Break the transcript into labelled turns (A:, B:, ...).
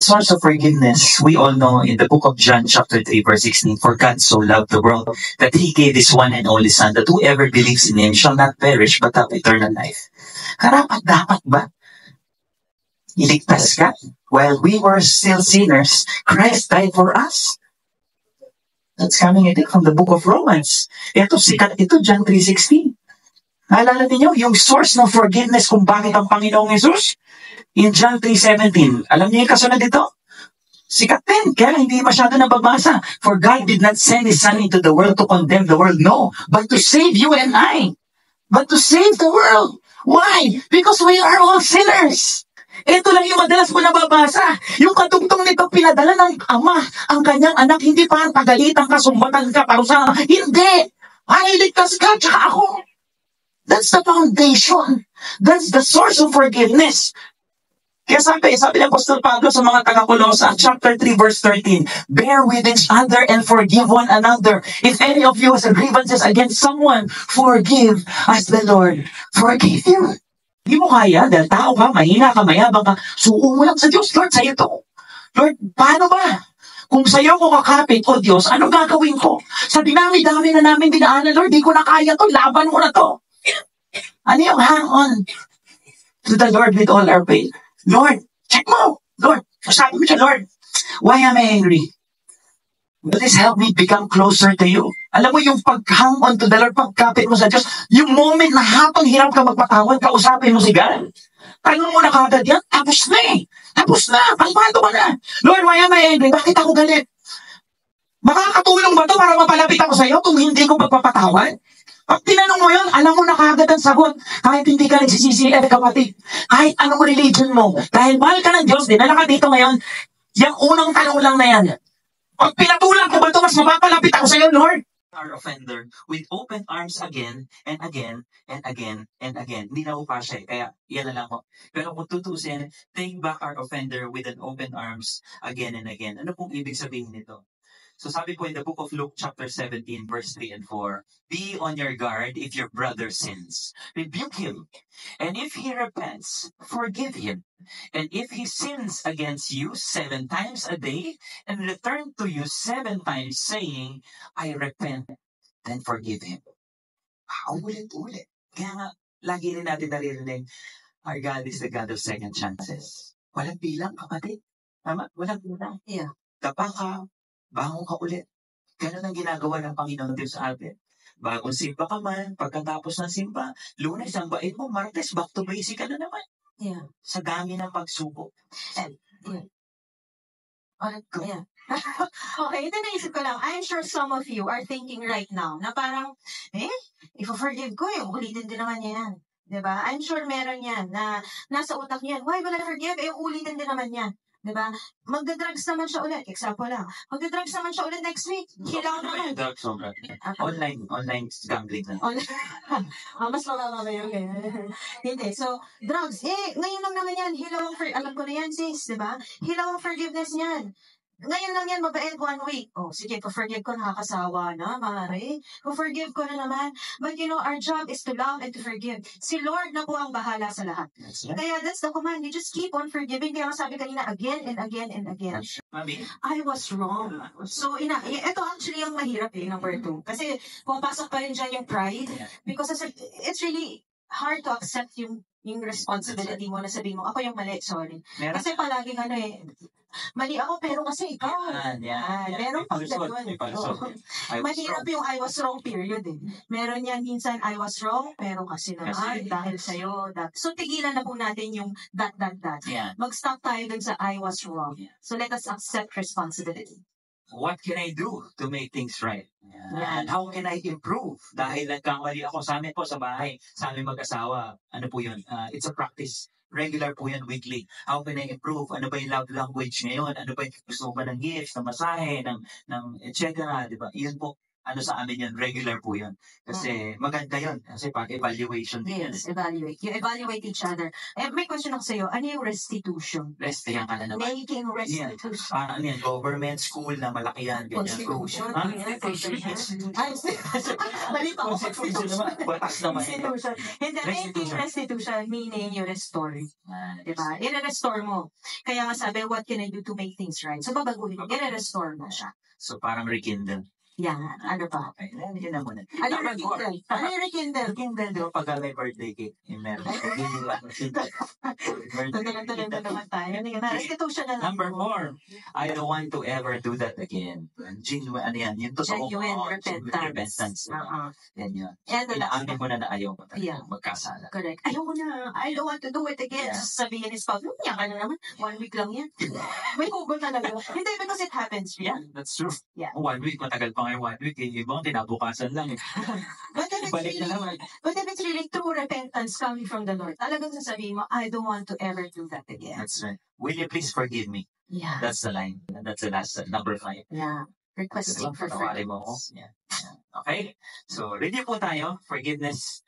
A: source of forgiveness, we all know in the book of John chapter 3 verse 16, for God so loved the world that He gave His one and only Son, that whoever believes in Him shall not perish but have eternal life. Karapat-dapat ba iligtas ka? While we were still sinners, Christ died for us. That's coming, I think, from the book of Romans. Ito, sikat ito, John 3:16. Naalala niyo yung source ng forgiveness kung bakit ang Panginoong Jesus? In John 3:17. Alam niyo yung kasunod dito? Sikat din, kaya hindi masyado nababasa. For God did not send His Son into the world to condemn the world, no, but to save you and I. But to save the world. Why? Because we are all sinners. Ito lang yung madalas mo nababasa. Yung katugtong nito, pinadala ng Ama ang kanyang anak, hindi pa pagalitan ka, sumbatan ka, parusahan. Hindi! Iligtas ka, tsaka ako. That's the foundation. That's the source of forgiveness. Kaya sabi ng Apostol Pablo sa mga taga-Colosa, chapter 3, verse 13, bear with each other and forgive one another. If any of you has grievances against someone, forgive as the Lord forgave you. Hindi mo kaya, dahil tao ka, mahina ka, mayabang ka, suo mo lang sa Diyos. Lord, sa'yo to. Lord, paano ba? Kung sa'yo ko kakapit, o Diyos, ano gagawin ko? Sa dinami-dami na namin dinaanan, Lord, di ko na kaya to, laban mo na to. Ano yung hang on to the Lord with all our faith? Lord, check mo. Lord, sabi mo siya, Lord, why am I angry? Will this help me become closer to you? Alam mo yung pag-hang on to the Lord, pagkapit mo sa Diyos, yung moment na habang hirap ka magpatawad, kausapin mo si God. Tanong mo na kagad yan, tapos na eh. Tapos na, palpado ka na. Lord, why am I angry? Bakit ako galit? Makakatulong ba ito para mapalapit ako sa iyo kung hindi ko magpapatawad? Pag tinanong mo yun, alam mo na kagad ang sagot. Kahit hindi ka nagsisisi, kapatid. Kahit anong religion mo. Dahil mahal ka ng Diyos, dinala ka dito ngayon, yung unang tanong lang na yan. Pag pinatulang ko ba ito, mas mapapalapit ako sa iyo, Lord? Our offender with open arms again and again and again and again. Hindi na pa siya, kaya yan na lang ako. Pero kung tutusin, take back our offender with an open arms again and again. Ano pong ibig sabihin nito? So sabi po in the book of Luke chapter 17 verse 3 and 4, be on your guard if your brother sins. Rebuke him. And if he repents, forgive him. And if he sins against you 7 times a day and return to you 7 times saying, I repent, then forgive him. Ulit-ulit. Kaya nga, lagi rin natin naririnig, our God is the God of second chances. Walang bilang, kapatid. Tama? Walang bilang. Yeah. Tapa ka, bangon ka ulit. Ganun ang ginagawa ng Panginoon Diyos sa atin. Bagong simba ka man, pagkatapos ng simba, Lunes ang bait mo, Martes, back to basic ka na naman. Yeah. Sa dami ng pagsubok. Yeah.
B: Yeah. Okay, ito naisip ko lang. I'm sure some of you are thinking right now na parang, if-forgive ko, ulitin din naman niya yan. Diba? I'm sure meron yan na nasa utak niyan. Why will I forgive? Ulitin din naman yan. Diba? Magda-drugs naman siya ulit. Example lang. Magda-drugs naman siya ulit next week. Hilang naman.
A: Drugs naman. Online gambling na.
B: Mas mababa ba yun? Hindi. So, drugs. Ngayon lang naman yan. Hilaw ang alam ko na yan, sis. Diba? Hilaw ang forgiveness niyan. Ngayon lang yan, mabait 1 week. Oh, sige, pa-forgive ko, nakakasawa na, maaari. Pa-forgive ko na naman. But our job is to love and to forgive. Si Lord na po ang bahala sa lahat. Kaya that's the command. You just keep on forgiving. Kaya sabi kanina, again and again and again. I was wrong. So, ito actually ang mahirap number 2. Kasi pumapasok pa rin dyan yung pride. Because it's really hard to accept yung responsibility mo na sabihin mo, ako yung mali, sorry. Kasi palaging mali ako, pero kasi ikaw. Meron pang gano'n. Mahirap yung I was wrong period Meron yan minsan, I was wrong, pero kasi naman, dahil sa'yo. So, tigilan na po natin yung that. Mag-stop tayo dun sa I was wrong. So, let us accept responsibility.
A: What can I do to make things right? And how can I improve? Dahil nagkamali ako sa amin po sa bahay, sa aming mag-asawa. Ano po yun? It's a practice. Regular po yan, weekly. How can I improve? Ano ba yung love language ngayon? Ano ba yung gusto mo ba ng gifts, ng masahe, ng et cetera, di ba? Yun po. ano sa amin yun, regular po yun. Kasi maganda yun. Kasi pag evaluation din yun.
B: Yes, evaluate. You evaluate each other. Eh, may question ako sa'yo. Ano yung restitution?
A: Rest, yan ka na naman.
B: Making
A: Yan.
B: restitution.
A: Ano yan, government school na malaki yan. Ganyan.
B: Constitution.
A: Ha?
B: Ay, mali pa ako.
A: Constitution naman. Batas naman.
B: Restitution. Hindi, making restitution meaning you restore. Diba? I-restore mo. Kaya nga sabi, what can I do to make things right? So, babaguhin mo. I-restore mo siya.
A: So, parang rekindle.
B: Yan. Ano pa?
A: Okay, yun na muna.
B: Ano yung rekindle? Ano yung rekindle?
A: Rekindle, di ba, pag may birthday cake, yung meron.
B: Tuloy naman tayo. Restitution na lang.
A: Number 4, I don't want to ever do that again. Genuine, ano yan? Yung totoo.
B: Genuine repentance.
A: Yan yun.
B: And the last
A: Inaamin mo na ayaw mo talaga
B: Yeah.
A: magkasala.
B: correct. Ayoko na. I don't want to do it again.
A: Yeah.
B: Sabihin ni spouse, yan ka na naman. 1 week lang yan. May hugot talaga. Hindi, because it happens.
A: Yeah, that's true.
B: Yeah.
A: 1 week, matagal pa ngayon 1 week. Ibang tinabukasan lang.
B: But if it's
A: Balik na
B: really,
A: naman.
B: but if it's really true repentance coming from the Lord, talagang sasabihin mo, I don't want to ever do that again.
A: That's right. Will you please forgive me?
B: Yeah.
A: That's the line. That's the last, number 5.
B: Yeah. Requesting for
A: Patawarin mo ako.
B: forgiveness.
A: Yeah. Okay? So, review po tayo. Forgiveness.